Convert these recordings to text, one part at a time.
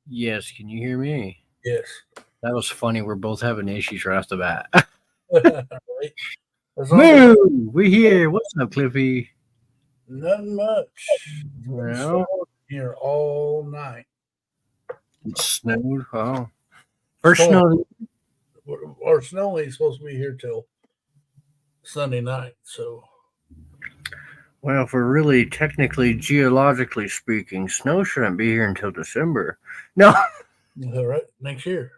Yes, can you hear me? Yes. That was funny. We're both having issues right off the bat. Right? As long as Moo! We here. What's up, Cliffy? nothing much. It's been Well, snowing here all night. it snowed. Oh, first Storm. snow. Our snow ain't supposed to be here till Sunday night. So, Well, if we're really technically, geologically speaking, snow shouldn't be here until December. No, all right, next year.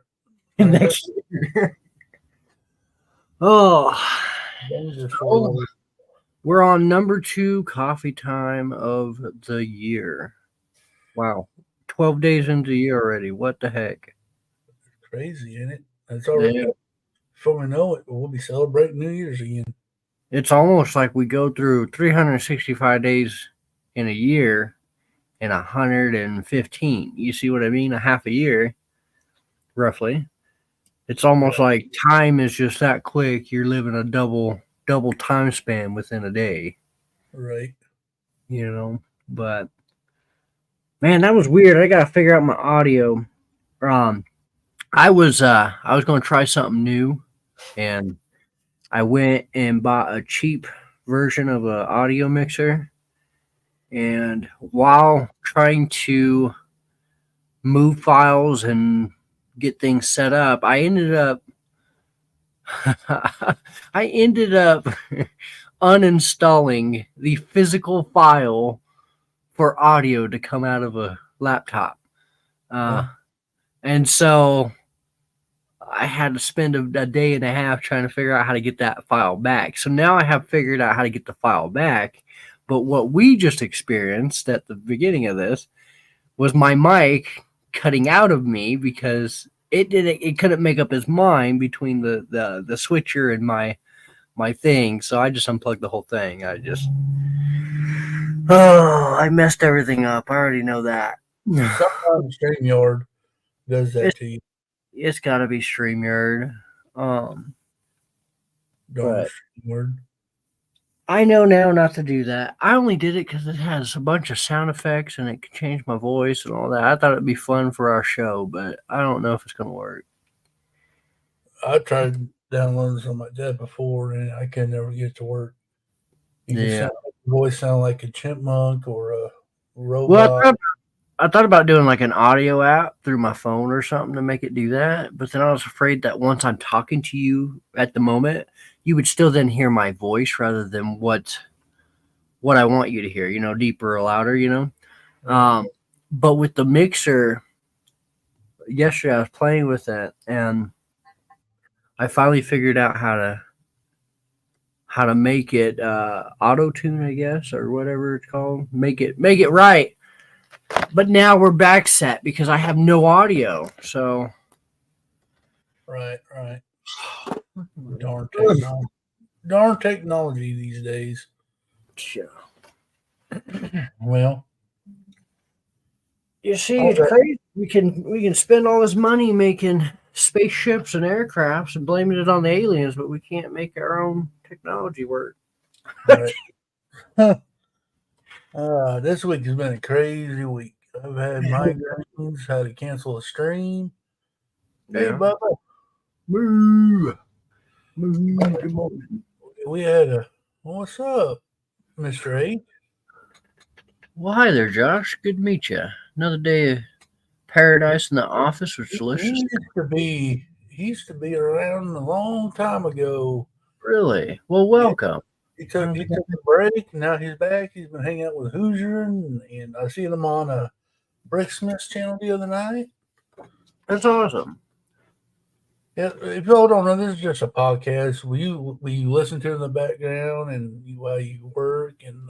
Right there. next year. Oh, Dangerous for so you. we're on number two coffee time of the year. Wow, 12 days into the year already. What the heck? Crazy, ain't it? It's already, Yeah. before we know it, we'll be celebrating New Year's again. It's almost like we go through 365 days in a year in 115. You see what I mean? A half a year, roughly. It's almost Right. like time is just that quick. You're living a double time span within a day, Right. you know. But man, that was weird. I gotta figure out my audio. Um, I was gonna try something new, and I went and bought a cheap version of a audio mixer. And while trying to move files and get things set up, I ended up uninstalling the physical file for audio to come out of a laptop. Uh, Huh. and so I had to spend a day and a half trying to figure out how to get that file back. So now I have figured out how to get the file back. But what we just experienced at the beginning of this was my mic cutting out of me because it couldn't make up its mind between the switcher and my thing. So I just unplugged the whole thing. I messed everything up. I already know that. Sometimes StreamYard does that it's to you. it's got to be Streamyard. Um, Darn but StreamYard. I know now not to do that. I only did it because it has a bunch of sound effects and it can change my voice and all that. I thought it'd be fun for our show, but I don't know if it's gonna work. I tried downloading something like that before, and I could never get it to work. You can Yeah. sound your voice sound like a chipmunk or a Well, robot. I thought about doing like an audio app through my phone or something to make it do that, but then I was afraid that once I'm talking to you at the moment, you would still then hear my voice rather than what I want you to hear, deeper or louder. Right. Um, but with the mixer, yesterday I was playing with it and I finally figured out how to make it auto tune, I guess, or whatever it's called. Make it right. But now we're back set because I have no audio. So Right. Right. Darn technology. Darn technology these days. Well, you see, all it's that. crazy. We can spend all this money making spaceships and aircrafts and blaming it on the aliens, but we can't make our own technology work. Right. Huh. This week has been a crazy week. I've had migraines, had to cancel a stream. Hey, Yeah. Bubba, Moo. Moo. Good morning. we had a. What's up, Mr. A? Well, hi there, Josh. Good to meet you. Another day of paradise in the office was delicious. He used to be around a long time ago. Really? Well, Yeah, welcome. How's he it going? took a break. Now he's back. He's been hanging out with Hoosier, and I seen him on a Brick Smith's channel the other night. That's awesome. Yeah, if y'all don't know, this is just a podcast. Will you listen to it in the background and while you work and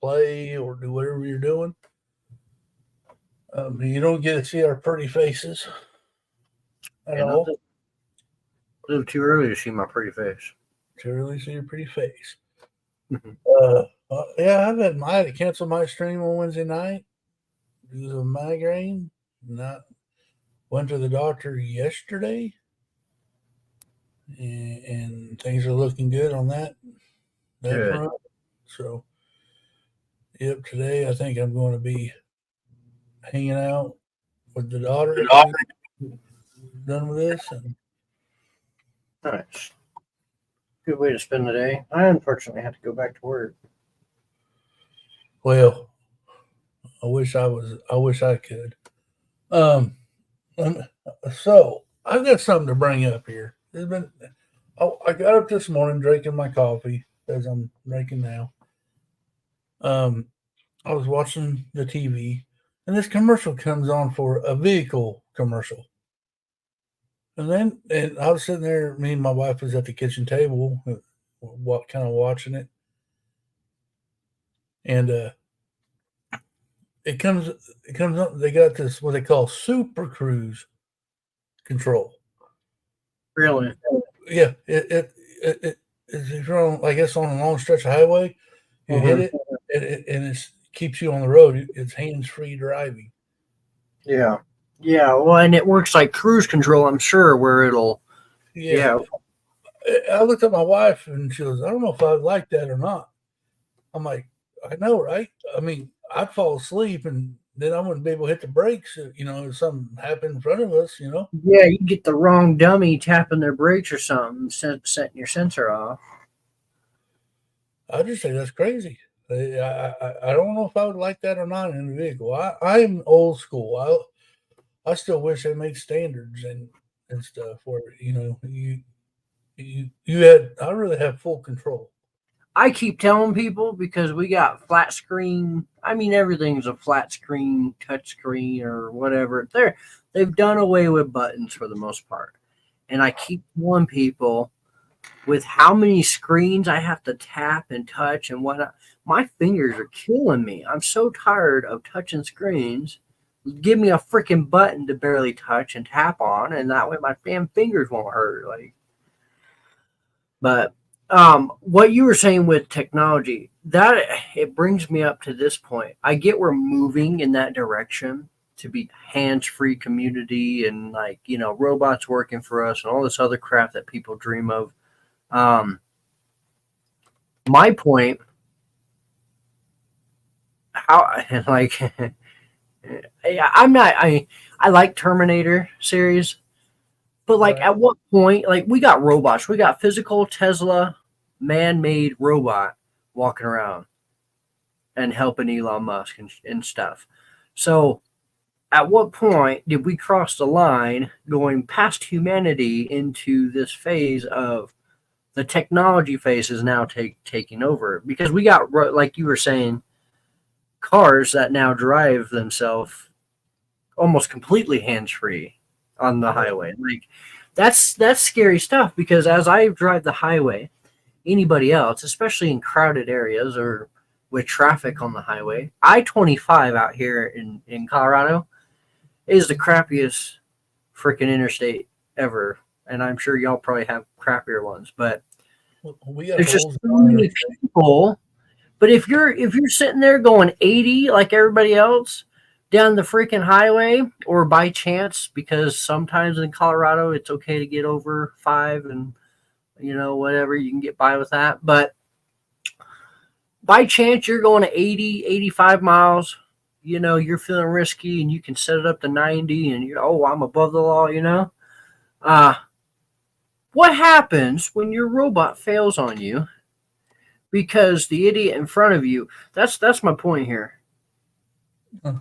play or do whatever you're doing? You don't get to see our pretty faces at And all. nothing a little too early to see my pretty face. To really see your pretty face. Mhm. Yeah, I had to cancel my stream on Wednesday night due to a migraine. Not went to the doctor yesterday, and things are looking good on that Good. front. So, yep, today I think I'm going to be hanging out with the daughter after we done with this. And Nice. Good way to spend the day. I unfortunately have to go back to work. well, I wish I could. Um, so I've got something to bring up here. I got up this morning drinking my coffee as I'm drinking now. Um, I was watching the TV, and this commercial comes on for a vehicle commercial. And I was sitting there. Me and my wife was at the kitchen table, what kind of watching it, and it comes up. They got this what they call Super Cruise control. Really? Yeah, it if you're on, I guess, on a long stretch of highway, you hit Mhm. it, and it keeps you on the road. It's hands free driving. Yeah. Yeah. Well, and it works like cruise control, I'm sure, where it'll. Yeah, Yeah. I looked at my wife and she goes, "I don't know if I would like that or not." I'm like, "I know, right? I mean, I'd fall asleep and then I wouldn't be able to hit the brakes. If something happened in front of us. Yeah. You get the wrong dummy tapping their brakes or something, setting your sensor off. I just say that's crazy. I don't know if I would like that or not in a vehicle. I'm old school. I still wish they made standards and stuff where you had I really have full control. I keep telling people because we got flat screen. I mean, everything's a flat screen, touch screen, or whatever. They've done away with buttons for the most part. And I keep telling people with how many screens I have to tap and touch and whatnot, my fingers are killing me. I'm so tired of touching screens. Give me a freaking button to barely touch and tap on, and that way my damn fingers won't hurt. But what you were saying with technology, that it brings me up to this point. I get we're moving in that direction to be hands-free community and robots working for us and all this other crap that people dream of. Um, my point, how like I'm not I like Terminator series, but like Right. at what point we got robots, we got physical Tesla man-made robot walking around and helping Elon Musk and stuff. So at what point did we cross the line going past humanity into this phase of the technology phase is now taking over? Because we got, like you were saying, cars that now drive themselves almost completely hands free on the Right. highway. That's scary stuff because as I drive the highway, anybody else, especially in crowded areas or with traffic on the highway, I-25 out here in Colorado is the crappiest freaking interstate ever. And I'm sure y'all probably have crappier ones, but We got there's just holes so in our many people. But if you're sitting there going 80 like everybody else down the freaking highway, or by chance, because sometimes in Colorado it's okay to get over 5 and whatever, you can get by with that. But by chance you're going to 80, 85 miles, you're feeling risky and you can set it up to 90 and I'm above the law. Uh, what happens when your robot fails on you because the idiot in front of you, that's my point here. Uh,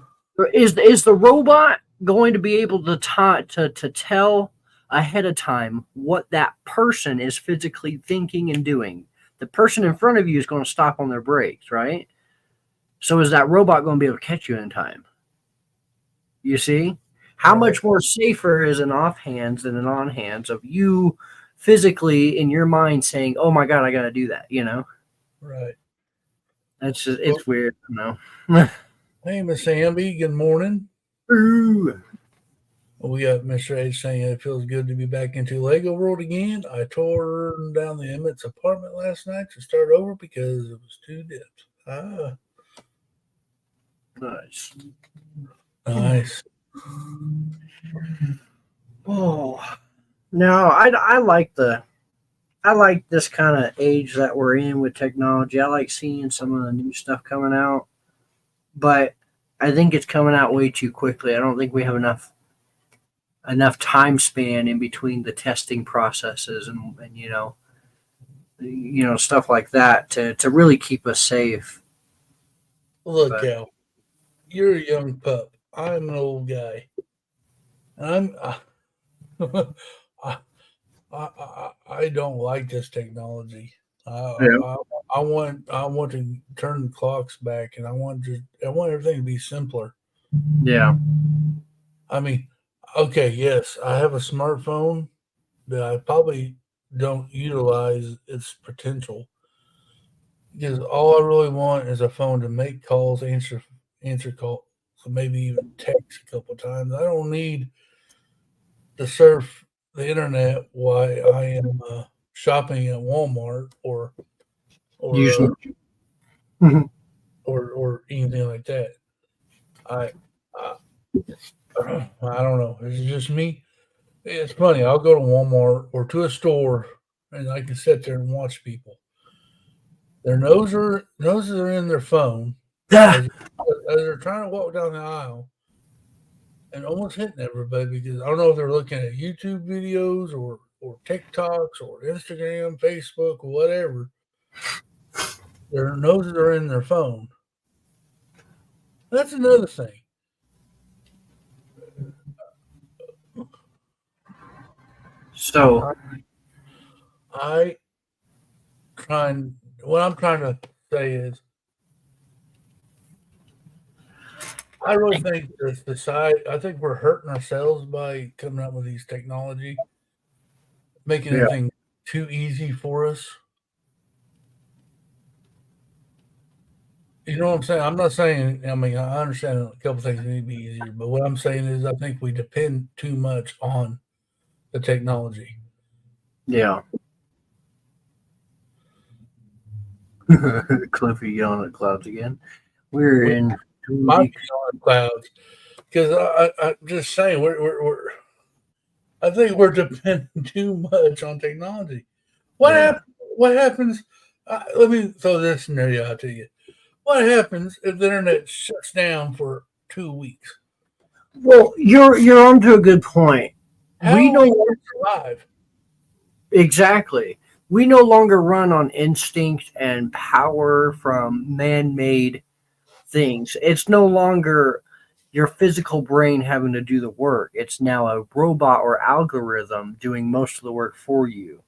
Is the robot going to be able to tell ahead of time what that person is physically thinking and doing? The person in front of you is going to stop on their brakes, right? So is that robot going to be able to catch you in time? You see? How right. much more safer is an off hands than an on hands of you physically in your mind saying, "Oh my god, I got to do that," Right. That's just Well, it's weird, know. hey, Miss Amby. Good morning. Ooh. We got Mr. H saying it feels good to be back into Lego World again. I tore down the Emmett's apartment last night to start over because it was too dipped. Ah, Nice. nice. Oh, no, I like this kind of age that we're in with technology. I like seeing some of the new stuff coming out, but I think it's coming out way too quickly. I don't think we have enough time span in between the testing processes and stuff like that to really keep us safe. Look, But Cal, you're a young pup. I'm an old guy. And I, I don't like this technology. yeah, I want to turn the clocks back, and I want everything to be simpler. yeah, I mean, okay, yes, I have a smartphone that I probably don't utilize its potential because all I really want is a phone to make calls, answer calls, so maybe even text a couple times. I don't need to surf the internet while I am shopping at Walmart or usually. Mhm. or anything like that. I, I I don't know. Is it just me? It's funny. I'll go to Walmart or to a store, and I can sit there and watch people. Their noses are in their phone Ah, as as they're trying to walk down the aisle and almost hitting everybody because I don't know if they're looking at YouTube videos or TikToks or Instagram, Facebook, whatever. Their noses are in their phone. That's another thing. so I, I trying what I'm trying to say is I really think the society I think we're hurting ourselves by coming up with these technology, making yeah, everything too easy for us. You know what I'm saying? I'm not saying I mean I understand a couple things need to be easier, but what I'm saying is I think we depend too much on the technology. yeah. Cliffy yelling at clouds again. We're We in might 2D. be on clouds because I'm just saying we're I think we're depending too much on technology. What Yeah. happens? What happens? Let me throw this scenario out to you. What happens if the internet shuts down for 2 weeks? Well, you're onto a good point. We How are no we longer going to survive? exactly. We no longer run on instinct and power from man-made things. It's no longer your physical brain having to do the work. It's now a robot or algorithm doing most of the work for you.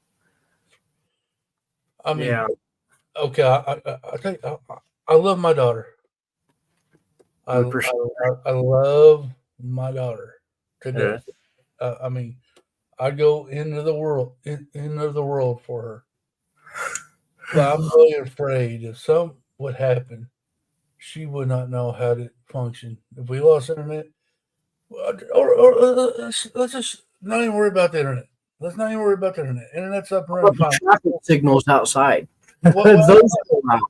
I Yeah. mean, okay, I think I love my daughter. I, We I appreciate I love my daughter to it. death. I mean, I go into the world for her, but I'm really afraid if something would happen, she would not know how to function. If we lost internet, let's just not even worry about the internet. Let's not even worry about the internet. Internet's up and How running about the fine. traffic signals outside? What what Those go out.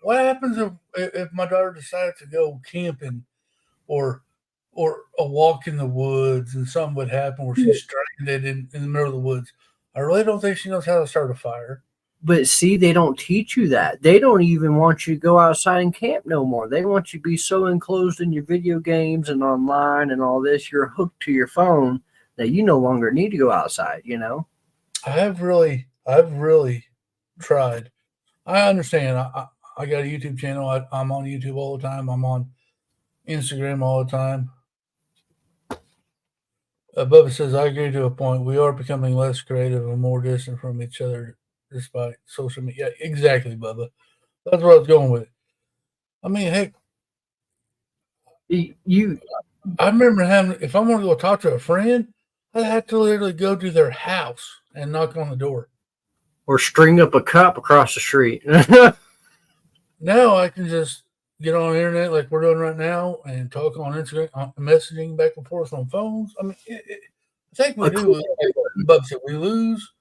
what happens if my daughter decides to go camping or or a walk in the woods and something would happen where she's stranded in the middle of the woods? I really don't think she knows how to start a fire. But see, they don't teach you that. They don't even want you to go outside and camp no more. They want you to be so enclosed in your video games and online and all this. You're hooked to your phone that you no longer need to go outside. I've really tried. I understand. I got a YouTube channel. I'm on YouTube all the time. I'm on Instagram all the time. Bubba says, I agree to a point. We are becoming less creative and more distant from each other despite social media. Yeah, exactly, Bubba. That's where I was going with it. I mean, heck, You I remember having, if I want to go talk to a friend, I had to literally go to their house and knock on the door. or string up a cup across the street. Now I can just get on the internet like we're doing right now and talk on Instagram, messaging back and forth on phones. I mean, I think we A do. cool- Like Bub said, we lose.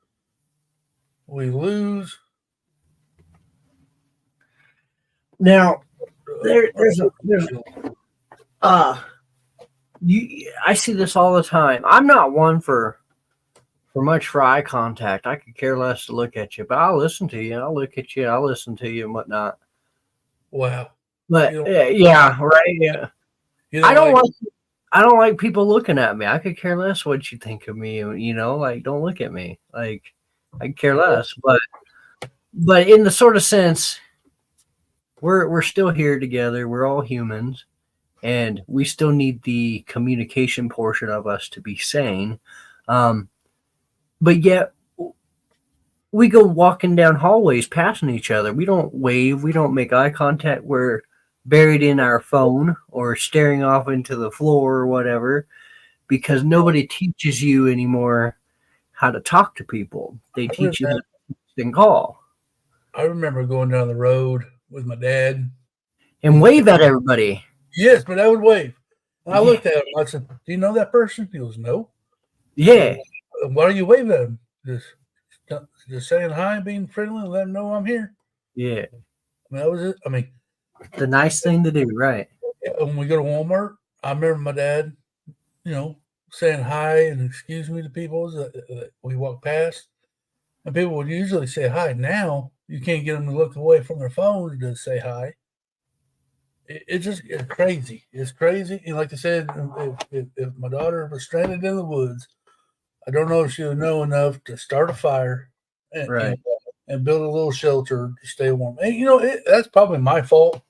Now Uh, there's uh I see this all the time. I'm not one for much for eye contact. I could care less to look at you, but I'll listen to you. I'll look at you. I'll listen to you and whatnot. wow. But You know, yeah, right. Yeah. You I know, don't like like I don't like people looking at me. I could care less what you think of me. Like don't look at me. Like I care less. But in the sort of sense, we're still here together. We're all humans, and we still need the communication portion of us to be sane. Um, but yet we go walking down hallways passing each other. We don't wave. We don't make eye contact. We're buried in our phone or staring off into the floor or whatever because nobody teaches you anymore how to talk to people. They I teach you how remember, to text and call I remember going down the road with my dad. and wave at everybody. Yes, but I would wave. And I Yeah. looked at him. I said, "Do you know that person?" He goes, "No." Yeah. Well, why are you waving at him? Just saying hi, and being friendly, and let him know I'm here. Yeah. I mean, that was it. I mean, The nice thing to do, right? when we go to Walmart, I remember my dad, saying hi and excuse me to people that we walk past, and people would usually say hi. Now you can't get them to look away from their phones to say hi. It's crazy. It's crazy. And like I said, if my daughter was stranded in the woods, I don't know if she would know enough to start a fire and, Right. and, and build a little shelter to stay warm. And that's probably my fault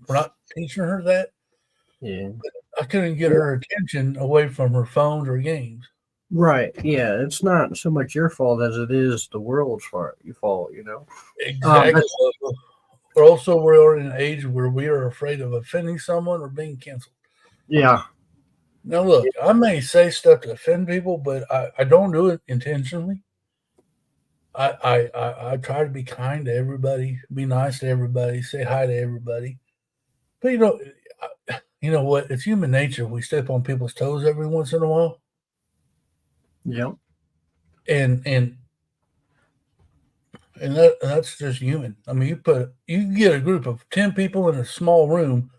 for not teaching her that. Yeah. I couldn't get her attention away from her phones or games. Right. Yeah. It's not so much your fault as it is the world's fault. Exactly. That's We're in an age where we are afraid of offending someone or being canceled. yeah. Now, look, I may say stuff to offend people, but I don't do it intentionally. I try to be kind to everybody, be nice to everybody, say hi to everybody. But you know what? It's human nature. We step on people's toes every once in a while, Yeah. and that's just human. I mean, you get a group of 10 people in a small room.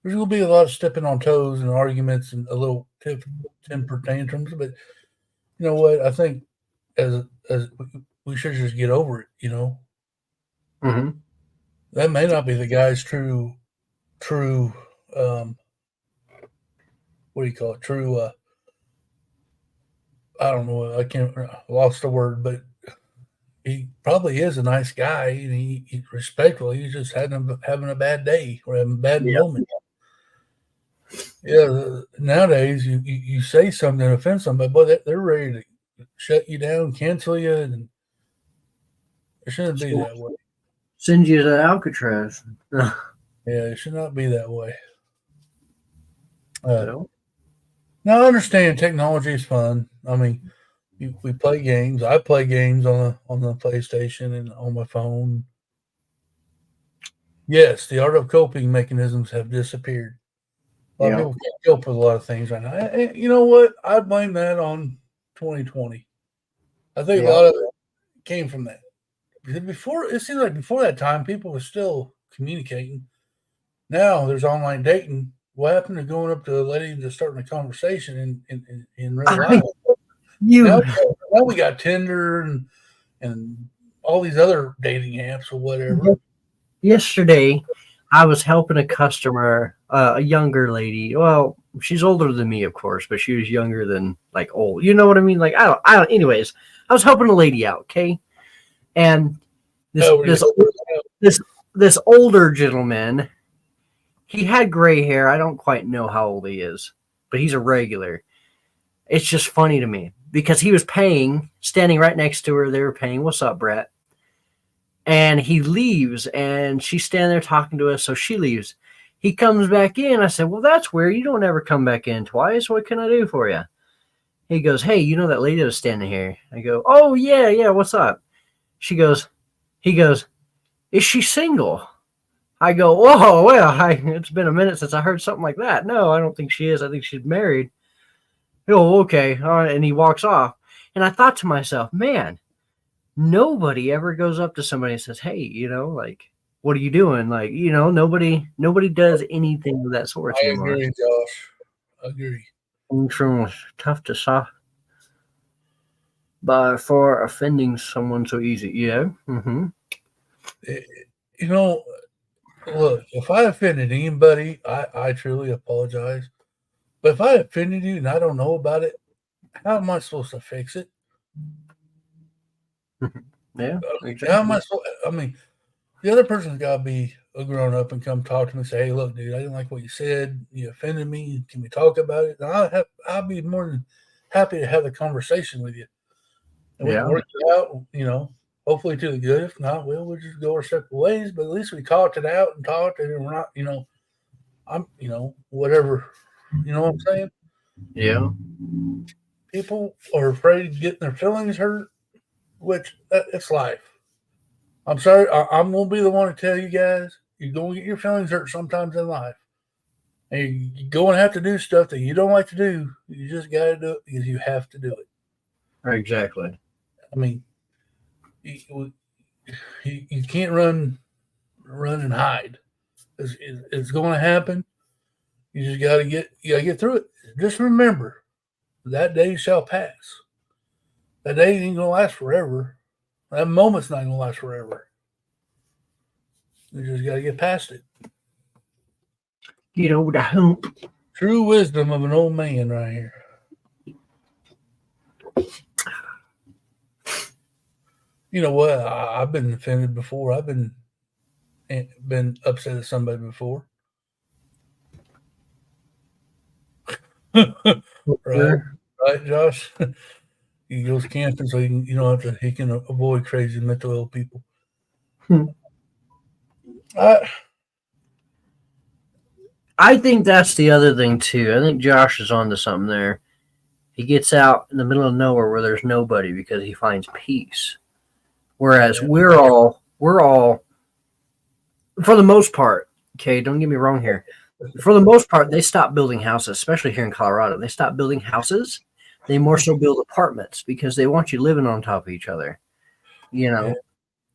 There's going to be a lot of stepping on toes and arguments and a little temper tantrums. But you know what? I think as we should just get over it. Hmm. That may not be the guy's true. Um, what do you call it? True. I don't know. I can't. Lost the word, but he probably is a nice guy and he's respectful. He's just having a bad day or having a bad Yeah. moment. Yeah, nowadays you say something to offend somebody, boy, they're ready to shut you down, cancel you, and it shouldn't be that way. Send you to Alcatraz. Yeah, it should not be that way. Uh, No. Now I understand technology is fun. I mean, we play games. I play games on the PlayStation and on my phone. Yes, the art of coping mechanisms have disappeared. A lot of Yeah. people can't cope with a lot of things right now. You know what? I blame that on 2020. I think a Yeah. lot of it came from that. Because before, it seems like before that time, people were still communicating. Now there's online dating. What happened to going up to a lady and just starting a conversation in real I life? Now, you now we got Tinder and all these other dating apps or whatever. yesterday I was helping a customer, a younger lady. Well, she's older than me, of course, but she was younger than like old. You know what I mean? Like I don't. Anyways, I was helping a lady out. Okay, and this Oh, this this this older gentleman, he had gray hair. I don't quite know how old he is, but he's a regular. It's just funny to me because he was paying, standing right next to her. They were paying. What's up, Brett? And he leaves, and she's standing there talking to us, so she leaves. He comes back in. I said, well, that's weird. You don't ever come back in twice. What can I do for you? He goes, hey, you know that lady that was standing here? I go, oh, yeah, yeah, what's up? He goes, is she single? I go, whoa, well, it's been a minute since I heard something like that. No, I don't think she is. I think she's married. Oh, okay. All right. And he walks off. And I thought to myself, man, nobody ever goes up to somebody and says, hey, like, what are you doing? Like, nobody does anything of that sort I anymore. agree, Josh. I agree. Things from tough to soft by for offending someone so easy. Yeah. Mm-hmm. Eh, You know, look, if I offended anybody, I truly apologize. But if I offended you and I don't know about it, how am I supposed to fix it? Yeah, How am exactly. I supposed? I mean, the other person's got to be a grown up and come talk to me and say, "Hey, look, dude, I didn't like what you said. You offended me. Can we talk about it?" And I'll be more than happy to have the conversation with you, and we can Yeah, work it out. Hopefully to the good. If not, we'll just go our separate ways. But at least we talked it out and talked, and we're not, whatever. You know what I'm saying? yeah, People are afraid of getting their feelings hurt, which it's life. I'm sorry. I'm gonna be the one to tell you guys, you're gonna get your feelings hurt sometimes in life. And you're going to have to do stuff that you don't like to do. You just got to do it because you have to do it. exactly. I mean, you can't run and hide. It's going to happen. You just got to get through it. Just remember, that day shall pass. That day ain't gonna last forever. That moment's not gonna last forever. You just got to get past it. Get over the hump. True wisdom of an old man, right here. You know what? I've been offended before. I've been upset at somebody before. Right, Sure. right, Josh. He goes camping so he can avoid crazy mental ill people. Hmm. I I think that's the other thing too. I think Josh is onto something there. He gets out in the middle of nowhere where there's nobody because he finds peace. Whereas yeah, we're all for the most part, okay, don't get me wrong here. For the most part, they stopped building houses, especially here in Colorado. They stopped building houses. They more so build apartments because they want you living on top of each other. You yeah, know,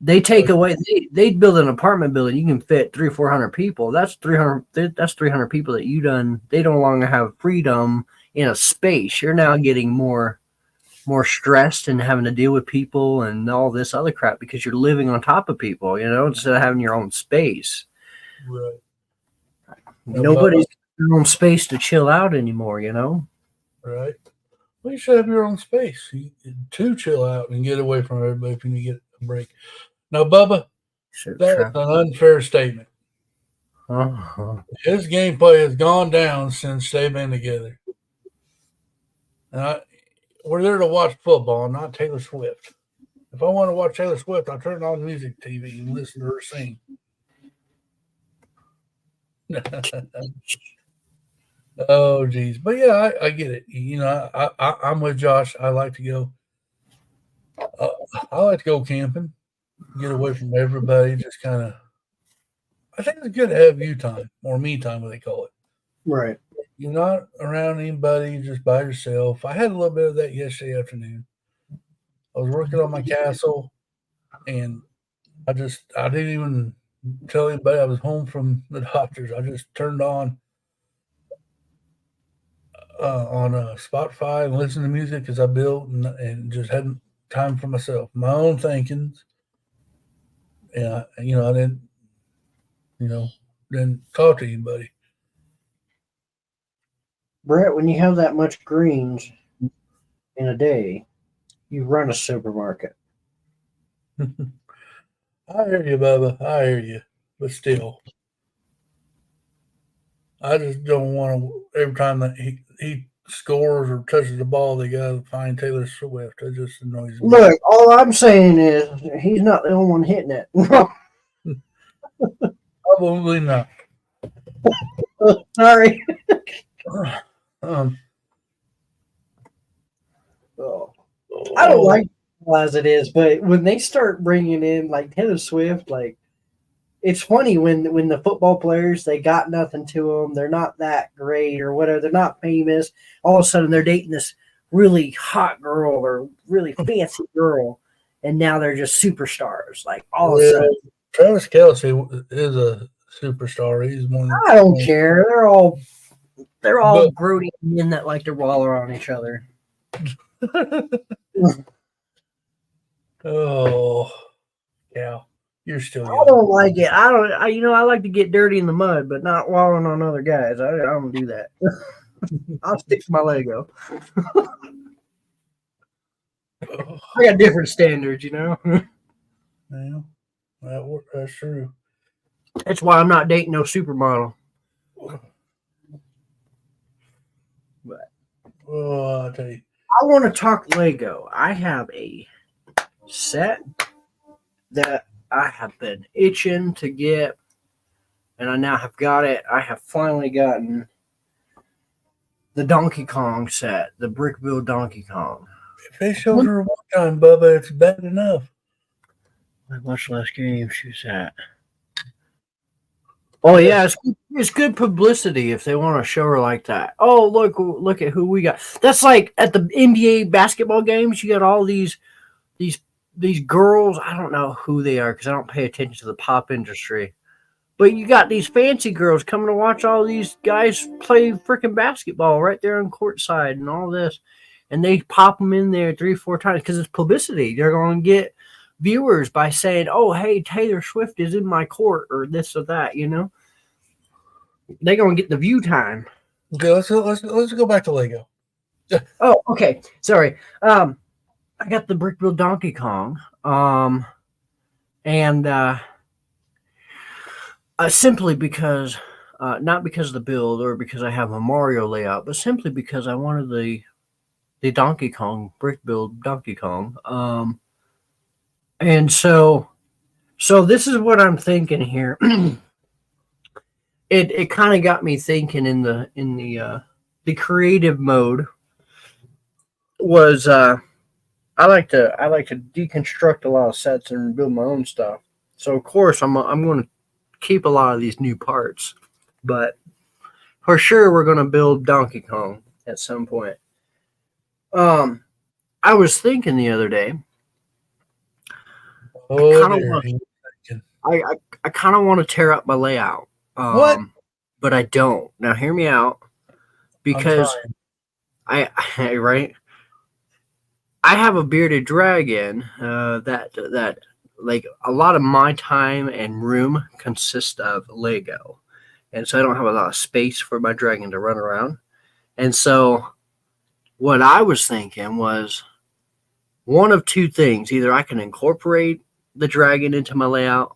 they take away. They build an apartment building. You can fit 300 or 400 people. That's 300. That's 300 people that you done. They no longer have freedom in a space. You're now getting more stressed and having to deal with people and all this other crap because you're living on top of people. Instead of having your own space. right. Nobody's got their own space to chill out anymore. Right. Well, you should have your own space to chill out and get away from everybody if you need to get a break. Now, Bubba, So that is an unfair statement. uh-huh. His gameplay has gone down since they've been together. And we're there to watch football, not Taylor Swift. If I want to watch Taylor Swift, I'll turn on music TV and listen to her sing. Oh, geez. But yeah, I get it. I'm with Josh. Uh, I like to go camping, get away from everybody, just kind of. I think it's good to have you time or me time, what they call it. Right. You're not around anybody, you're just by yourself. I had a little bit of that yesterday afternoon. I was working on my castle, and I didn't even tell anybody I was home from the doctors. I just turned on Spotify and listened to music as I built, and just had time for myself, my own thinkings. And I you know, didn't talk to anybody. Brett, when you have that much greens in a day, you run a supermarket. I hear you, Bubba. I hear you, but still, I just don't want to. Every time that he scores or touches the ball, they got to find Taylor Swift. That just annoys me. Look, all I'm saying is he's not the only one hitting it. Probably not. Sorry. Um, Oh. I don't oh, like it as it is, but when they start bringing in like Taylor Swift, like it's funny when the football players they got nothing to them, they're not that great or whatever, they're not famous. All of a sudden they're dating this really hot girl or really fancy girl, and now they're just superstars. Like all of a well, sudden, Travis Kelsey is a superstar. He's one. I don't care. They're all But grody men that like to waller on each other. oh, yeah, you're still I young. don't like it. I don't. I like to get dirty in the mud, but not wallowing on other guys. I don't do that. I'll stick to my Lego. Oh, I got different standards, you know. yeah, that's true. That's why I'm not dating no supermodel. But Oh, I tell you, I want to talk Lego. I have a set that I have been itching to get, and I now have got it. I have finally gotten the Donkey Kong set, the Brickville Donkey Kong. if they showed her one time, Bubba, it's bad enough. Like, much less game she's at. Oh yeah, it's good publicity if they want to show her like that. Oh look at who we got. That's like at the NBA basketball games. You got all these these girls. I don't know who they are because I don't pay attention to the pop industry. But you got these fancy girls coming to watch all these guys play freaking basketball right there on courtside and all this, and they pop them in there 3 or 4 times because it's publicity. They're going to get viewers by saying, "Oh, hey, Taylor Swift is in my court," or this or that. You know, they're going to get the view time. Okay, let's go back to Lego. Oh, okay. Sorry. I got the Brickville Donkey Kong. And simply because, not because of the build or because I have a Mario layout, but simply because I wanted the Donkey Kong brick build Donkey Kong. And so this is what I'm thinking here. It kind of got me thinking in the creative mode was I like to deconstruct a lot of sets and build my own stuff. So of course I'm going to keep a lot of these new parts, but for sure we're going to build Donkey Kong at some point. Um, I was thinking the other day, I Oh kind of dear. want I kind of want to tear up my layout, What? but I don't. Now hear me out I'm because trying. right. I have a bearded dragon that like a lot of my time and room consist of Lego, and so I don't have a lot of space for my dragon to run around. And so what I was thinking was one of two things: either I can incorporate the dragon into my layout,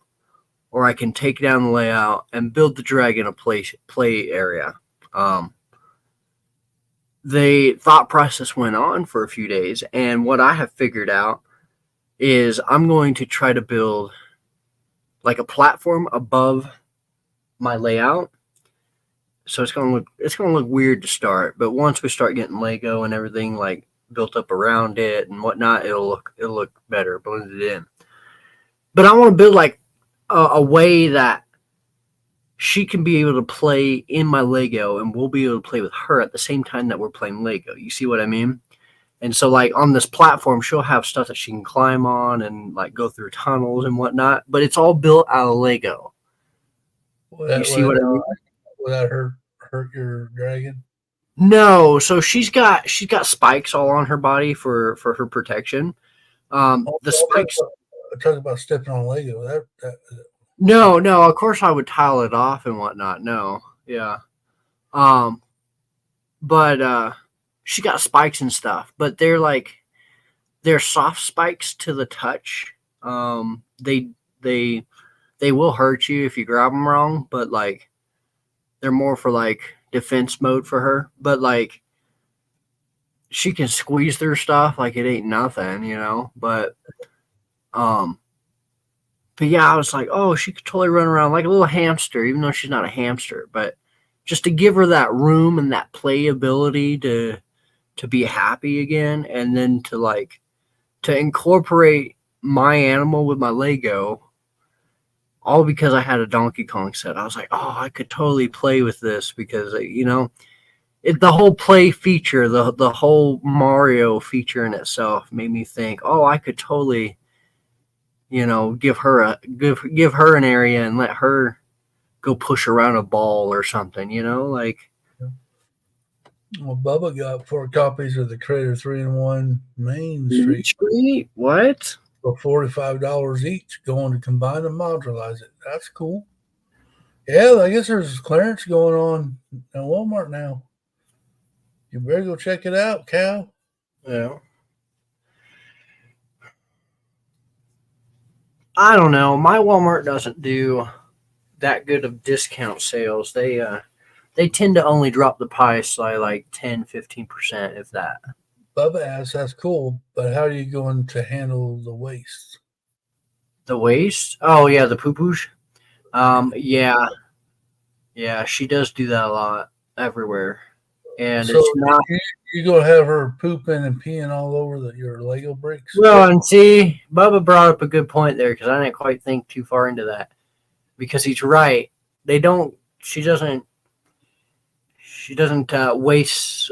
or I can take down the layout and build the dragon a play area. Um, the thought process went on for a few days, and what I have figured out is I'm going to try to build like a platform above my layout. So it's gonna look weird to start, but once we start getting Lego and everything like built up around it and whatnot, it'll look better blended in. But I want to build like a way that she can be able to play in my Lego and we'll be able to play with her at the same time that we're playing Lego. You see what I mean? And so, like on this platform, she'll have stuff that she can climb on and like go through tunnels and whatnot. But it's all built out of Lego. Will You that, see will what I that, mean? will that hurt your dragon? No. So she's got spikes all on her body for her protection. Oh, The spikes. talk about stepping on Lego. That No. Of course, I would tile it off and whatnot. No. Yeah. Um. But she got spikes and stuff. But they're soft spikes to the touch. They they will hurt you if you grab them wrong, but like they're more for like defense mode for her. But like she can squeeze through stuff like it ain't nothing, you know. Um, but yeah, I was like, oh, she could totally run around like a little hamster, even though she's not a hamster. But just to give her that room and that playability to be happy again, and then to incorporate my animal with my Lego all because I had a Donkey Kong set. I was like, oh, I could totally play with this because the whole play feature, the whole Mario feature in itself made me think, oh, I could totally, give her an area and let her go push around a ball or something, like well, Bubba got 4 copies of the Creator 3-in-1 Main Street Street. What? for $45 each, going to combine and modularize it. That's cool. Yeah, I guess there's clearance going on at Walmart now. You better go check it out, Cal. Yeah. I don't know. My Walmart doesn't do that good of discount sales. They tend to only drop the price by like 10-15%, if that. Bubba asks, that's cool, but how are you going to handle the waste? The waste? Oh yeah, the poo poosh. Yeah. Yeah, yeah, she does do that a lot everywhere, and So it's not you're going to have her pooping and peeing all over your Lego bricks? well. And see, Bubba brought up a good point there because I didn't quite think too far into that because he's right. They don't. She doesn't. She doesn't waste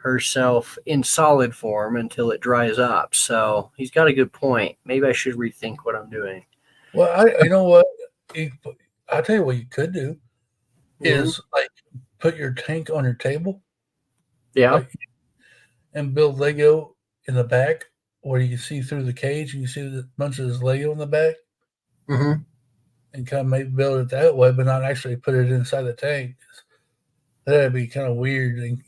herself in solid form until it dries up. So he's got a good point. Maybe I should rethink what I'm doing. Well, you know what? You, I'll tell you what you could do Hmm. is like put your tank on your table, Yeah. like, and build Lego in the back where you can see through the cage and you see the bunch of this Lego in the back Hmm. and kind of maybe build it that way, but not actually put it inside the tank. That'd be kind of weird. And,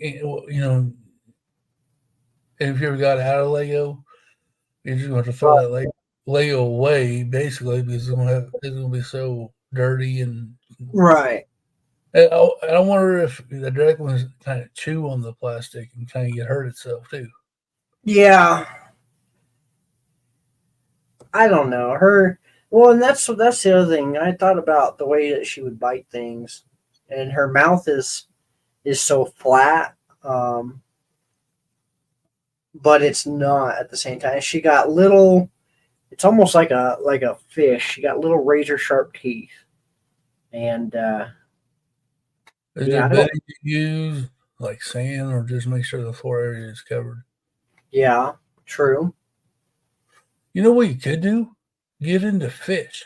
if you ever got out of Lego, you're just going to throw that Lego away basically because it's going to be so dirty and Right. I wonder if the dragons kind of chew on the plastic and kind of get hurt itself too. Yeah. I don't know her. Well, and that's the other thing. I thought about the way that she would bite things, and her mouth is so flat, but it's not at the same time. She got little. It's almost like a fish. She got little razor sharp teeth, and Is there yeah, I don't. bedding you use like sand or just make sure the floor area is covered? Yeah, true. You know what you could do? Get into fish.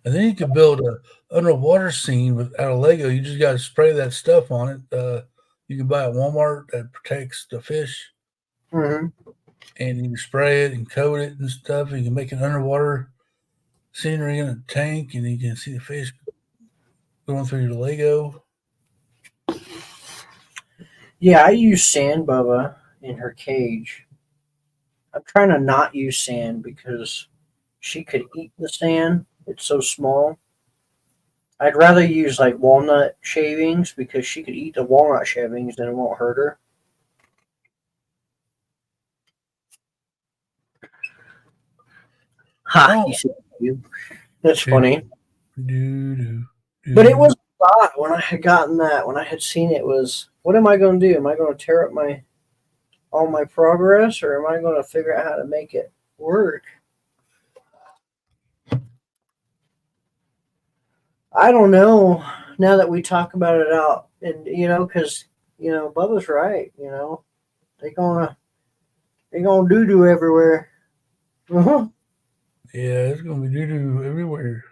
And then you could build a underwater scene out of Lego. You just got to spray that stuff on it. You can buy at Walmart that protects the fish, Hmm. and you can spray it and coat it and stuff. And you can make an underwater scenery in a tank, and you can see the fish going through your Lego. Yeah, I use sand, Bubba, in her cage. I'm trying to not use sand because she could eat the sand. It's so small. I'd rather use like walnut shavings because she could eat the walnut shavings and it won't hurt her. Ha! You Oh, said you. That's do funny. do do But it do. was a thought when I had gotten that, when I had seen it, was what am I going to do? Am I going to tear up my all my progress, or am I going to figure out how to make it work? I don't know. Now that we talk about it out, and because Bubba's right. They gonna they gonna doo doo everywhere. Uh-huh. Yeah, it's gonna be doo doo everywhere.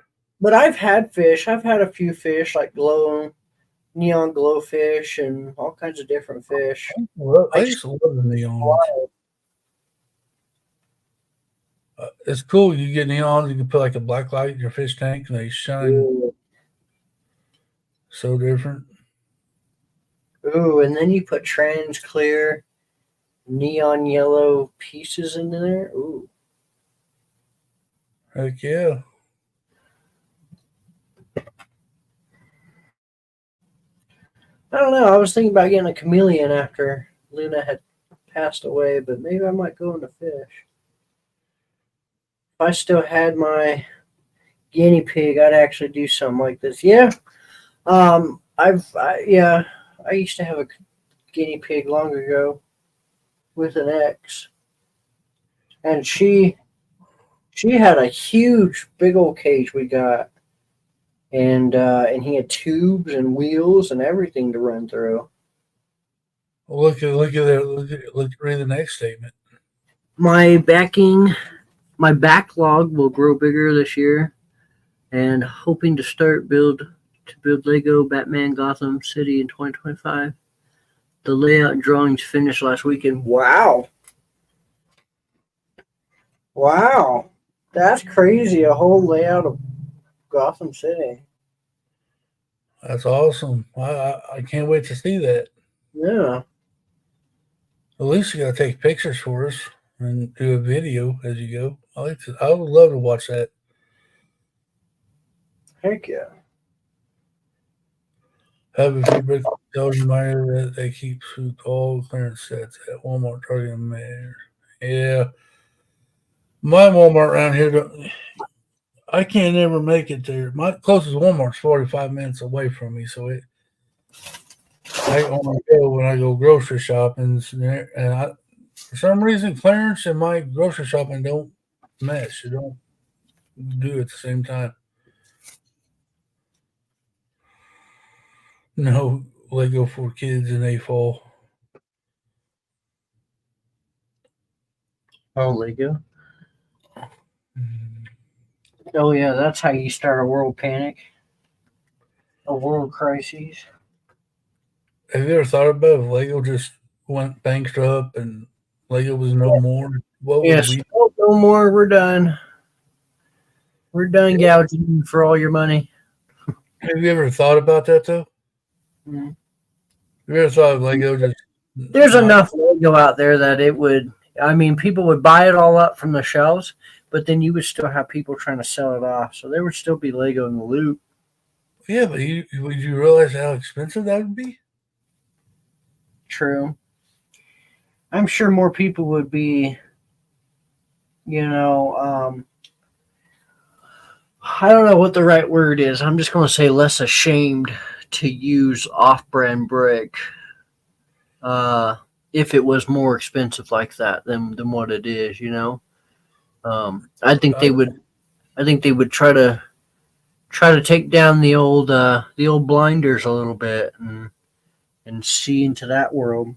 But I've had fish. I've had a few fish like neon glow fish and all kinds of different fish. Well, I I just used to love the neons. It's cool. You get neons. You can put like a black light in your fish tank, and they shine ooh, so different. ooh, and then you put trans clear neon yellow pieces in there. Ooh, Heck yeah. I don't know. I was thinking about getting a chameleon after Luna had passed away, but maybe I might go into fish. If I still had my guinea pig, I'd actually do something like this. Yeah. Yeah, I used to have a guinea pig long ago with an ex, and she had a huge, big old cage we got, and he had tubes and wheels and everything to run through. Well, look at there. Read the next statement. My my backlog will grow bigger this year, and hoping to build Lego Batman Gotham City in 2025. The layout and drawings finished last weekend. Wow. Wow. That's crazy. A whole layout of Gotham City. That's awesome. I can't wait to see that. Yeah. At least you gotta take pictures for us and do a video as you go. I would love to watch that. Heck yeah. Have a few bricks tells you that they keep all clearance sets at Walmart, Target, and Mayor. Yeah. My Walmart around here I can't ever make it there. My closest Walmart's 45 minutes away from me, so I only go when I go grocery shopping, and for some reason clearance and my grocery shopping don't mesh. They don't do it at the same time. No Lego for kids and they fall. Oh, Lego. Oh yeah, that's how you start a world panic, a world crisis. Have you ever thought about if Lego just went bankrupt and Lego was no more? What would Yes. we? Oh, no more. We're done. We're done gouging you for all your money. Have you ever thought about that though? Mm. Have you ever thought of Lego just There's not? enough Lego out there that it would. I mean, people would buy it all up from the shelves, but then you would still have people trying to sell it off. So there would still be Lego in the loop. Yeah, but would you realize how expensive that would be? True. I'm sure more people would be, you know, I don't know what the right word is. I'm just going to say less ashamed to use off-brand brick if it was more expensive like that than what it is. I think I, they would. I think they would try to take down the old blinders a little bit and see into that world.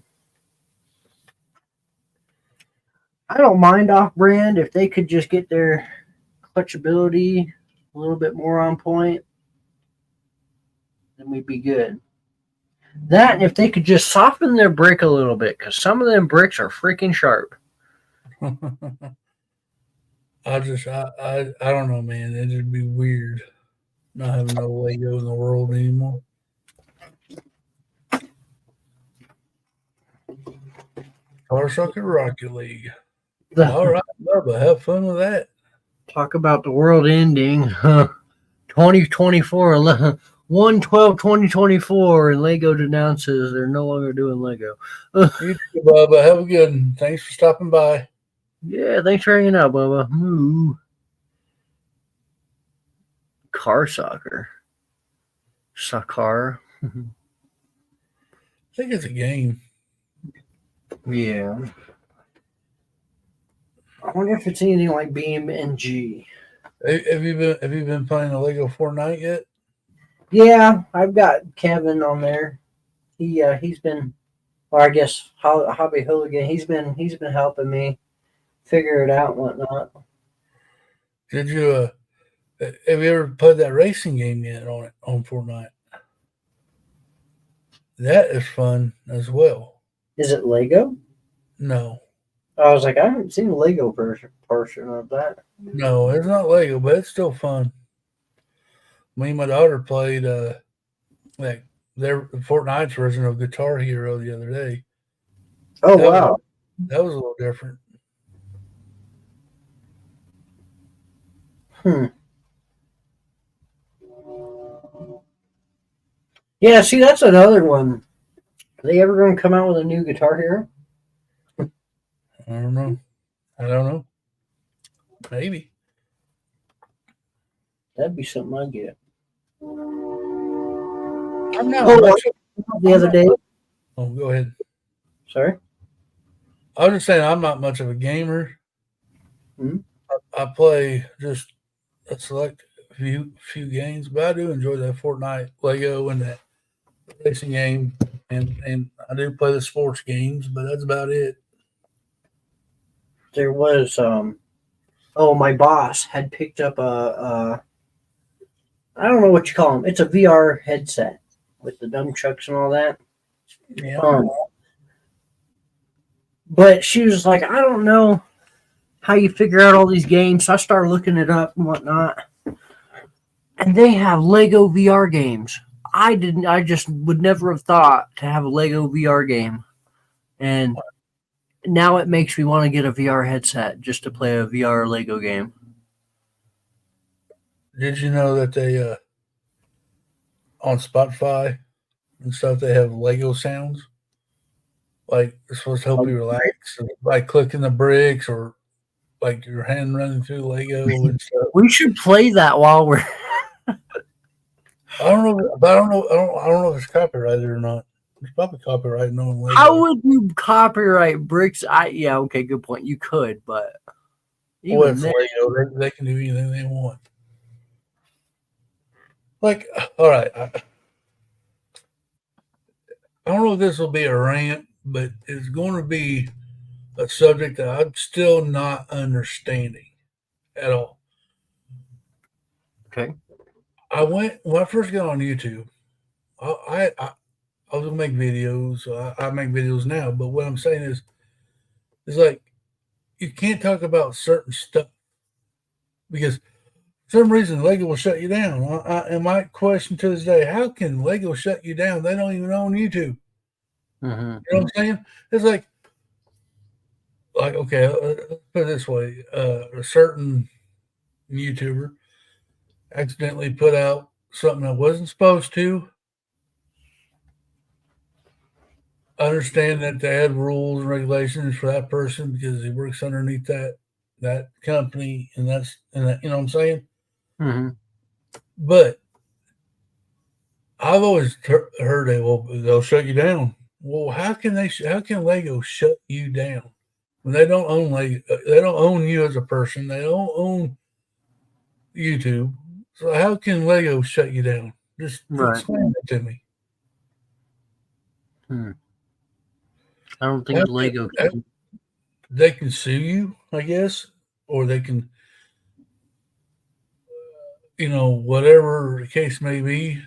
I don't mind off-brand if they could just get their clutchability a little bit more on point, then we'd be good. That and if they could just soften their brick a little bit, because some of them bricks are freaking sharp. I don't know, man. It'd be weird not having no Lego in the world anymore. Car Sucker Rocket League. All right, Bubba, have fun with that. Talk about the world ending. 2024, 1/12/2024, and Lego announces they're no longer doing Lego. You too, Bubba. Have a good one. Thanks for stopping by. Yeah, thanks for hanging out, Bubba. Moo. Car soccer. Soccer. I think it's a game. Yeah. I wonder if it's anything like BMNG. Have you been playing the Lego Fortnite yet? Yeah, I've got Kevin on there. He's been, or I guess Hobby Hooligan. He's been helping me figure it out and whatnot. Did you have you ever played that racing game yet on Fortnite? That is fun as well. Is it Lego? No, I was like, I haven't seen a Lego portion of that. no, it's not Lego, but it's still fun. Me and my daughter played like their Fortnite's version of Guitar Hero the other day. Oh That wow. that was a little different. Hmm. Yeah, see, that's another one. Are they ever going to come out with a new Guitar Hero? I don't know. I don't know. Maybe. That'd be something I'd get. I'm not Hold much. on. The other day. Oh, go ahead. Sorry. I was just saying I'm not much of a gamer. Hmm? I play just a select few games, but I do enjoy that Fortnite, Lego, and that racing game, and I do play the sports games, but that's about it. There was my boss had picked up a I don't know what you call them. It's a VR headset with the dumb trucks and all that. Yeah. But she was like, I don't know how you figure out all these games. So I started looking it up and whatnot. And they have Lego VR games. I didn't. I just would never have thought to have a Lego VR game, and now it makes me want to get a VR headset just to play a VR Lego game. Did you know that they on Spotify and stuff they have Lego sounds? Like it's supposed to help you relax, like clicking the bricks or like your hand running through Lego and stuff. We should play that while we're. I don't know, but I don't know if it's copyrighted or not. It's probably copyrighted on How Lego. would you copyright bricks? Yeah, okay, good point. You could, but Well, even it's then, Lego. They can do anything they want. Like, all right, I don't know if this will be a rant, but it's going to be a subject that I'm still not understanding at all. okay. I went when I first got on YouTube. I was gonna make videos. I make videos now, but what I'm saying is like you can't talk about certain stuff because for some reason Lego will shut you down. And my question to this day: how can Lego shut you down? They don't even own YouTube. Mm-hmm. You know what I'm saying? It's like okay, let's put it this way: a certain YouTuber accidentally put out something that wasn't supposed to. Understand that they had rules and regulations for that person because he works underneath that company, and that, you know what I'm saying. Mm-hmm. But I've always heard they'll shut you down. Well, how can how can Lego shut you down when they don't own Lego? They don't own you as a person. They don't own YouTube. So how can Lego shut you down? Just Right. explain it to me. Hmm. I don't How think Lego can, can. they can sue you, I guess, or they can, whatever the case may be.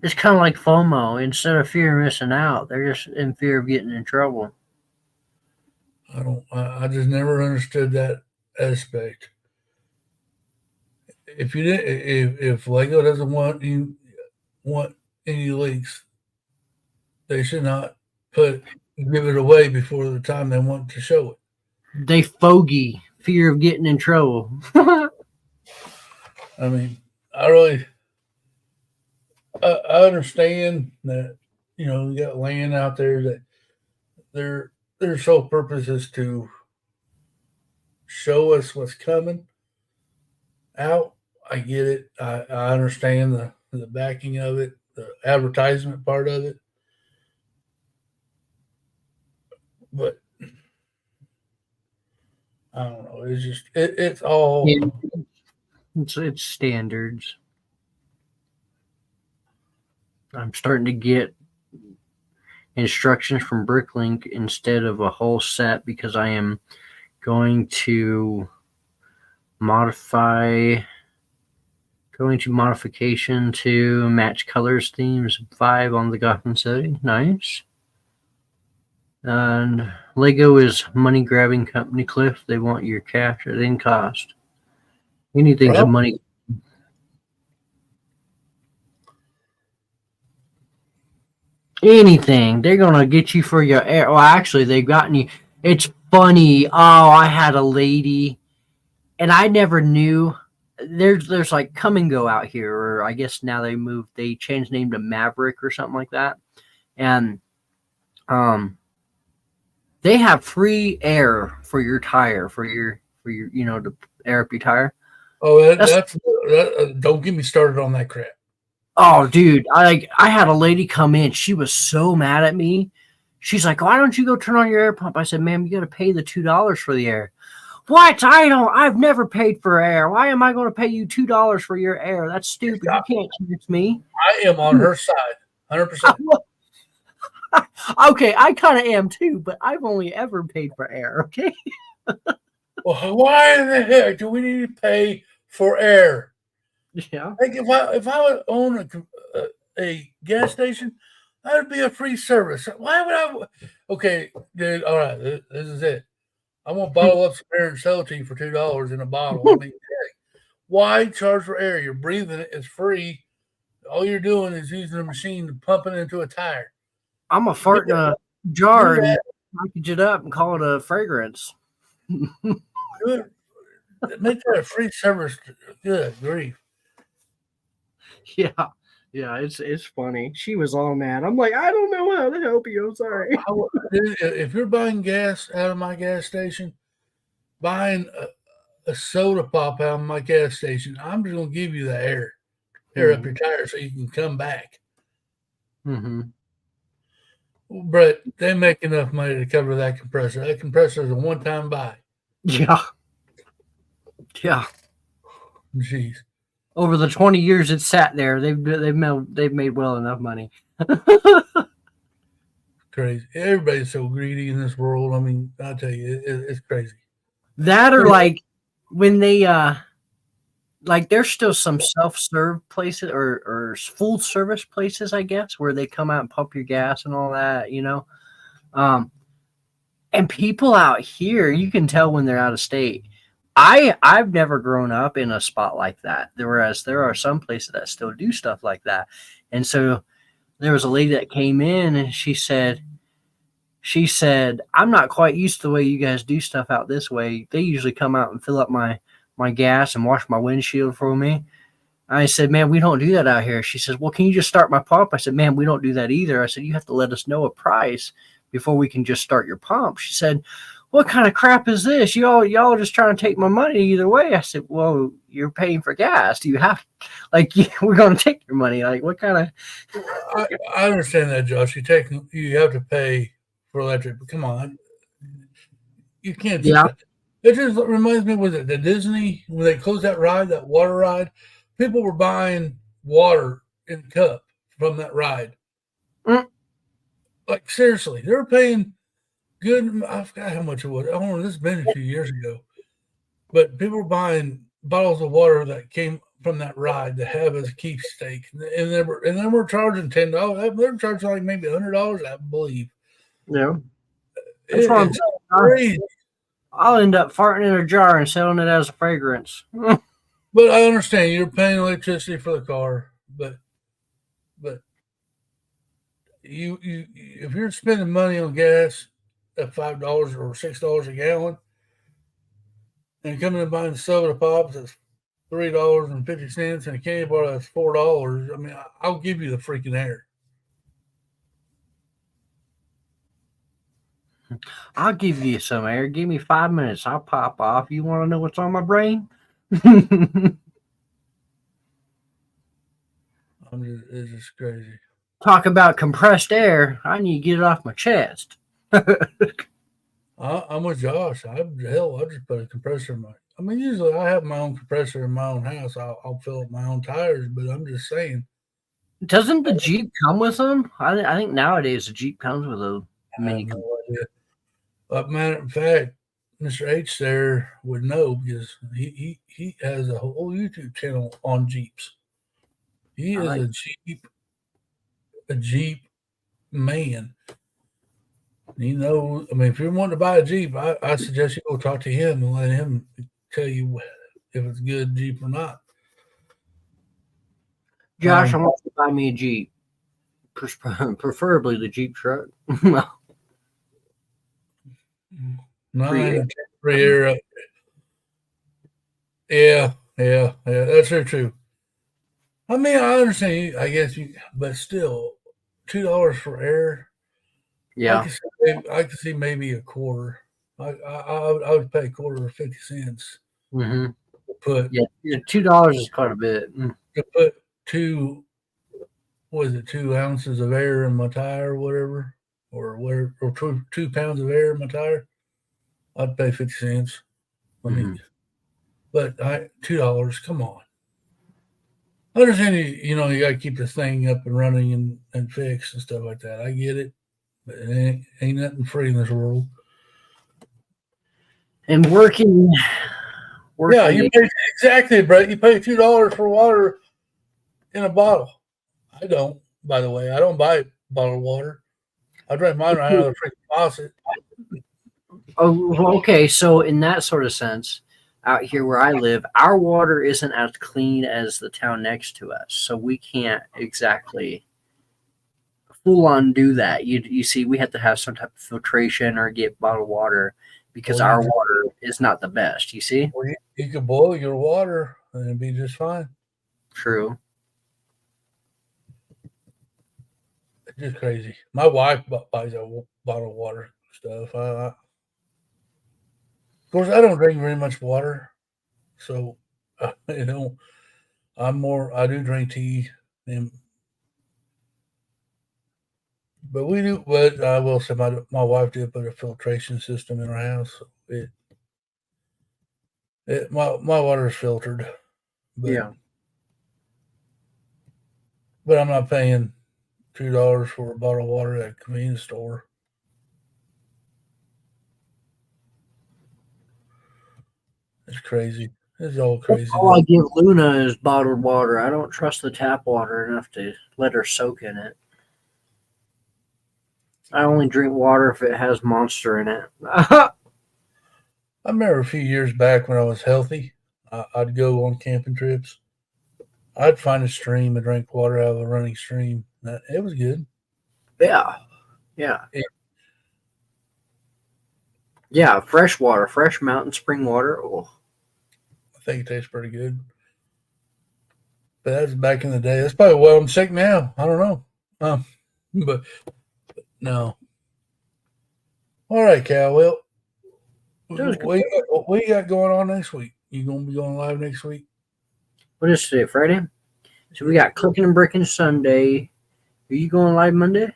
It's kind of like FOMO. Instead of fear of missing out, they're just in fear of getting in trouble. I don't. I just never understood that aspect. If you did, if Lego doesn't want any leaks, they should not give it away before the time they want to show it. They fogey fear of getting in trouble. I mean, I really, I understand that you got land out there that their sole purpose is to show us what's coming out. I get it. I understand the backing of it, the advertisement part of it, but I don't know. It's just it's all. Yeah, it's standards. I'm starting to get instructions from Bricklink instead of a whole set because I am going to modify going to modification to match colors themes 5 on the Gotham City. Nice. And Lego is money grabbing company, Cliff. They want your cash at any cost. Anything's a Well, money. Anything. They're gonna get you for your air. Well, actually, they've gotten you. It's funny. Oh, I had a lady, and I never knew. There's like come and go out here, or I guess now they changed name to Maverick or something like that, and um, they have free air for your tire for your to air up your tire. oh, That's don't get me started on that crap. Oh, dude, I had a lady come in. She was so mad at me. She's like, "Why don't you go turn on your air pump?" I said, "Ma'am, you got to pay the $2 for the air." What? I've never paid for air. Why am I going to pay you $2 for your air? That's stupid. You can't charge me. I am on her side, 100%. Okay, I kind of am too, but I've only ever paid for air. Okay. Well, why in the heck do we need to pay for air? Yeah. Like if I would own a gas station, that would be a free service. Why would I? Okay, dude. All right, this is it. I'm gonna bottle up some air and sell it to you for $2 in a bottle. I mean, heck, why charge for air? You're breathing it. It's free. all you're doing is using a machine to pump it into a tire. I'm a fart in a jar and package it up and call it a fragrance. Make that a free service. Good grief. Yeah. Yeah, it's funny. She was all mad. I'm like, I don't know how to help you. I'm sorry. If you're buying gas out of my gas station, buying a soda pop out of my gas station, I'm just gonna give you the air up your tire so you can come back. Mm-hmm. But they make enough money to cover that compressor. That compressor is a one-time buy. Yeah. Yeah. Jeez. Over the 20 years it sat there, they've made well enough money. Crazy. Everybody's so greedy in this world. I mean, I tell you, it's crazy. That or like when they like there's still some self-serve places or full service places, I guess, where they come out and pump your gas and all that, you know. And people out here, you can tell when they're out of state. I've never grown up in a spot like that. Whereas there are some places that still do stuff like that. And so there was a lady that came in and she said, I'm not quite used to the way you guys do stuff out this way. They usually come out and fill up my gas and wash my windshield for me. I said, man, we don't do that out here. She says, well, can you just start my pump? I said, man, we don't do that either. I said, you have to let us know a price before we can just start your pump. She said, what kind of crap is this? Y'all are just trying to take my money either way. I said, well, you're paying for gas. Do you have, like, we're going to take your money. Like, what kind of? I understand that, Josh. You have to pay for electric, but come on, you can't. Yeah. It just reminds me, was it the Disney when they closed that ride, that water ride? People were buying water in a cup from that ride. Like seriously, they were paying good. I forgot how much it was. I don't know. This has been a few years ago, but people were buying bottles of water that came from that ride to have as a keepsake, and they were charging $10. They were charging like maybe $100, I believe. Yeah, that's what I'm saying. I'll end up farting in a jar and selling it as a fragrance. But I understand you're paying electricity for the car, but you if you're spending money on gas at $5 or $6 a gallon, and coming and buying soda pops at $3.50 and a candy bar that's $4, I mean, I'll give you the freaking air. I'll give you some air. Give me 5 minutes. I'll pop off. You want to know what's on my brain? It's just crazy. Talk about compressed air. I need to get it off my chest. I'm with Josh. I'll just put a compressor in my. I mean, usually I have my own compressor in my own house. I'll fill up my own tires, but I'm just saying. Doesn't the Jeep come with them? I think nowadays the Jeep comes with a mini. No idea. But matter of fact, Mr. H there would know because he has a whole YouTube channel on Jeeps. He is a Jeep man. You know, I mean, if you're wanting to buy a Jeep, I suggest you go talk to him and let him tell you if it's a good Jeep or not. Josh, I want you to buy me a Jeep, preferably the Jeep truck. Free air. Yeah, that's very true. I mean, I understand. I guess but still, $2 for air. Yeah, I could see maybe a quarter. I would pay a quarter or 50 cents. Mm-hmm. Put $2 is quite a bit. To put 2 ounces of air in my tire, or whatever, or 2 pounds of air in my tire. I'd pay 50 cents. I mean, but $2. Come on. I understand you got to keep the thing up and running and fixed and stuff like that. I get it. But it ain't nothing free in this world. And working. Yeah, you pay exactly, Brett. You pay $2 for water in a bottle. I don't, by the way. I don't buy bottled water. I drink mine right out of the freaking faucet. Oh, okay. So in that sort of sense, out here where I live, our water isn't as clean as the town next to us, so we can't exactly full on do that. You see, we have to have some type of filtration or get bottled water because Well, you our just, water is not the best. You see, well, you could boil your water and it'd be just fine. true. It's just crazy. My wife buys a bottled water stuff. Of course, I don't drink very much water, so you know, I do drink tea, and but we do. But I will say, my wife did put a filtration system in our house. So my water is filtered, but Yeah. I'm not paying $2 for a bottle of water at a convenience store. It's crazy. It's all crazy All I though. give Luna is bottled water. I don't trust the tap water enough to let her soak in it. I only drink water if it has Monster in it. I remember a few years back when I was healthy, I'd go on camping trips. I'd find a stream and drink water out of a running stream. It was good. Yeah, yeah, It, yeah. Fresh water, fresh mountain spring water. Oh, I think it tastes pretty good. But that's back in the day. That's probably why I'm sick now. I don't know. Um, but no. All right, Cal. Well, that was good. what you got going on next week? You gonna be going live next week? What is today? Friday. So we got Clicking and Bricken Sunday. Are you going live Monday?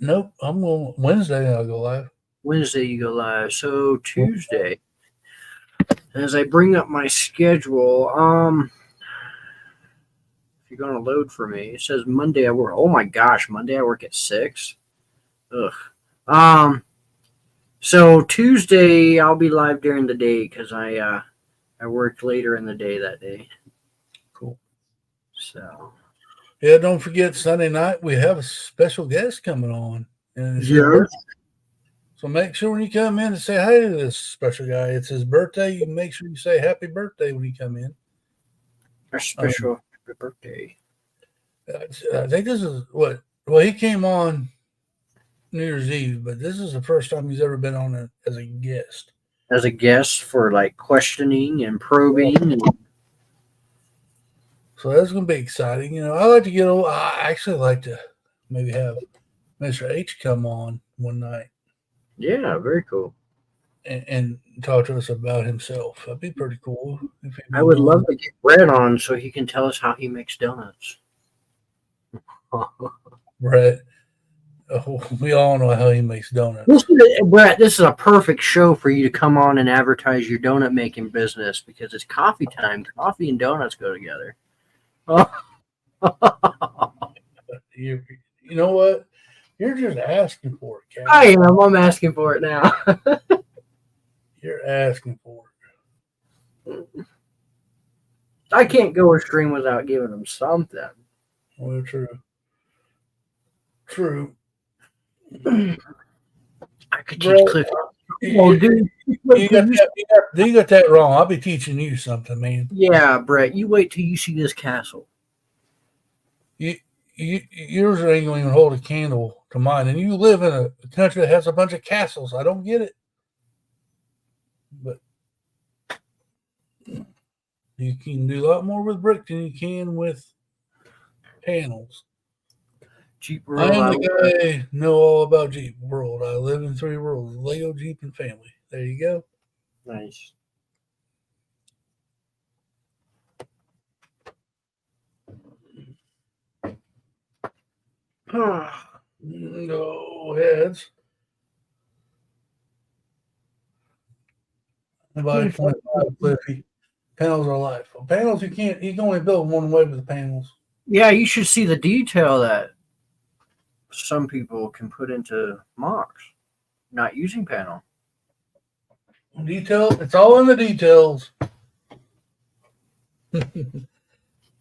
Nope. I'm going Wednesday. I'll go live. Wednesday you go live. So Tuesday. As I bring up my schedule, if you're gonna load for me, it says Monday I work. Oh my gosh, Monday I work at 6. Ugh. Um. So Tuesday I'll be live during the day because I worked later in the day that day. Cool. So Yeah. Don't forget Sunday night we have a special guest coming on, and it's his yeah, birthday. So make sure when you come in to say hi to this special guy. It's his birthday. You make sure you say happy birthday when you come in. a Um, special birthday. I think this is what. Well, he came on New Year's Eve, but this is the first time he's ever been on as a guest. As a guest for like questioning and Yeah. probing and So that's going to be exciting. You know, I like to get. I actually like to maybe have Mr. H come on one night yeah, very cool. and talk to us about himself. That'd be pretty cool if he'd I be would love willing. to get Brett on so he can tell us how he makes donuts. Brett, we all know how he makes This donuts. is, Brett, this is a perfect show for you to come on and advertise your donut making business because it's coffee time. Coffee and donuts go together. You, you know what? You're just asking for it, Cal. I am. I'm asking for it now. You're asking for I can't go a stream without giving them something. it. Well, true. True. I could teach Brett, Cliff. Oh, you, dude. Wait you till got you. that. You got that wrong. I'll be teaching you something, man. Yeah, Brett. You wait till you see this castle. You, yours ain't gonna even hold a candle to mine, and you live in a country that has a bunch of castles. I don't get it, but you can do a lot more with brick than you can with panels. Jeep I World. am the guy know all about Jeep World. I live in 3 worlds: Lego, Jeep, and family. There you go. Nice. No heads. By 25, Cliffy. Panels are life. Well, panels you can only build one way with the panels. Yeah, you should see the detail that some people can put into mocks, not using panel. Detail. It's all in the details.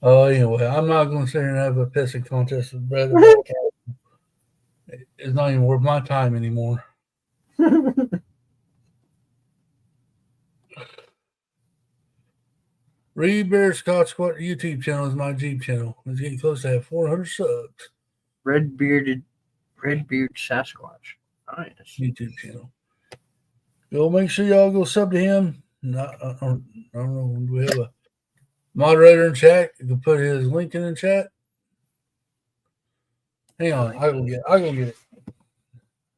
Oh, anyway, I'm not going to sit here and have a pissing contest with Brett about cat. It's not even worth my time anymore. Reed Bear Scott Squat YouTube channel is my Jeep channel. It's getting close to have 400 subs. Red-beard Sasquatch. Nice. YouTube channel. Go make sure y'all go sub to him. I don't know. Do we have a moderator in chat? You can put his link in the chat. Hang on, I'll go get it.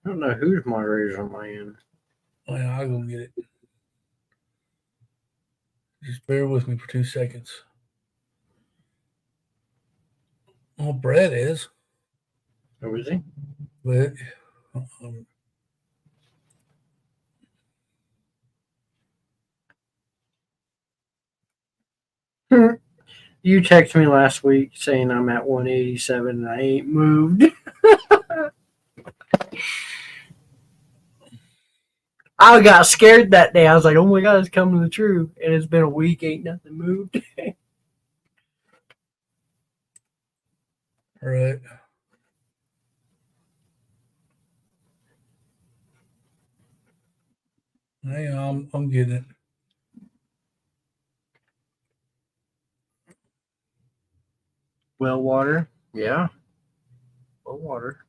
I don't know whose moderators on my end. Oh, yeah, I'll go get it. Just bear with me for 2 seconds. Oh, Brad is. Oh, is he? But You texted me last week saying I'm at 187 and I ain't moved. I got scared that day. I was like, oh my God, it's coming to true. And it's been a week, ain't nothing moved. right. Hang on, I'm getting it. Well water. Yeah. Well water.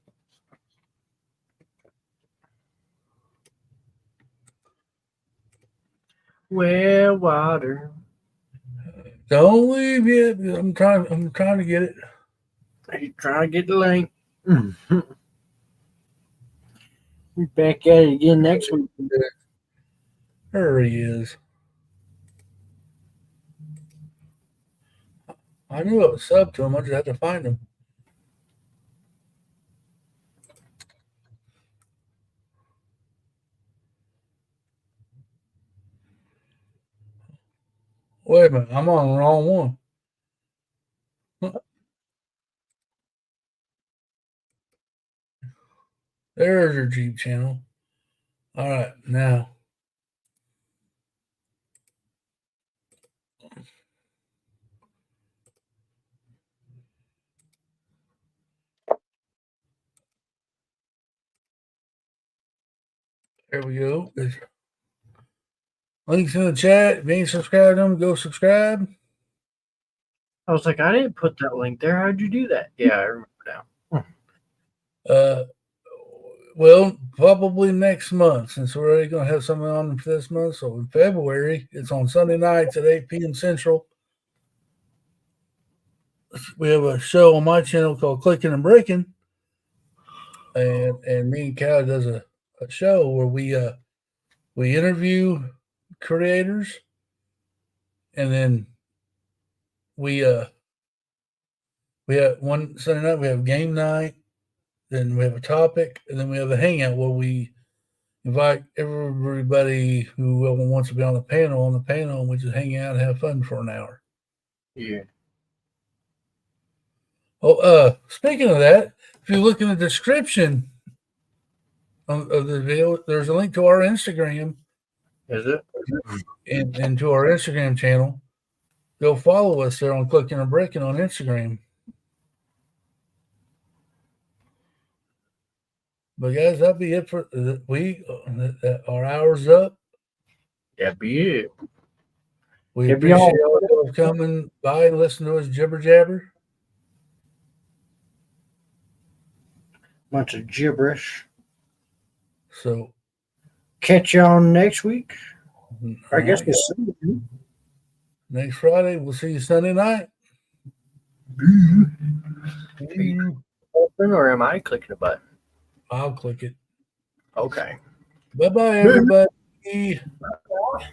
Well water. Don't leave yet. I'm trying to get it. He's trying to get the link. We're back at it again next week. There he is. I knew I was sub to him. I just had to find him. Wait a minute. I'm on the wrong one. There's your Jeep channel. All right, now. There we go. There's links in the chat. If you ain't subscribed to them, go subscribe. I was like, I didn't put that link there. How'd you do that? Yeah, I remember now. Well, probably next month, since we're already going to have something on for this month. So in February, it's on Sunday nights at 8 p.m. Central. We have a show on my channel called Clicken and Bricken. And me and Cal does a show where we interview creators, and then we have one Sunday night we have game night, then we have a topic, and then we have a hangout where we invite everybody who wants to be on the panel, and we just hang out and have fun for an hour. Yeah. Oh, speaking of that, if you look in the description of the video, there's a link to our Instagram. Is it? And to our Instagram channel. Go follow us there on Clicken or Bricken on Instagram. But guys, that'll be it for the week. Our hour's up. That'd be it. We appreciate y'all coming by and listening to us jibber jabber. Bunch of gibberish. So catch y'all next week. I guess we'll see you next Friday. We'll see you Sunday night. Open, or am I clicking a button? I'll click it. Okay. Bye-bye, everybody. Bye.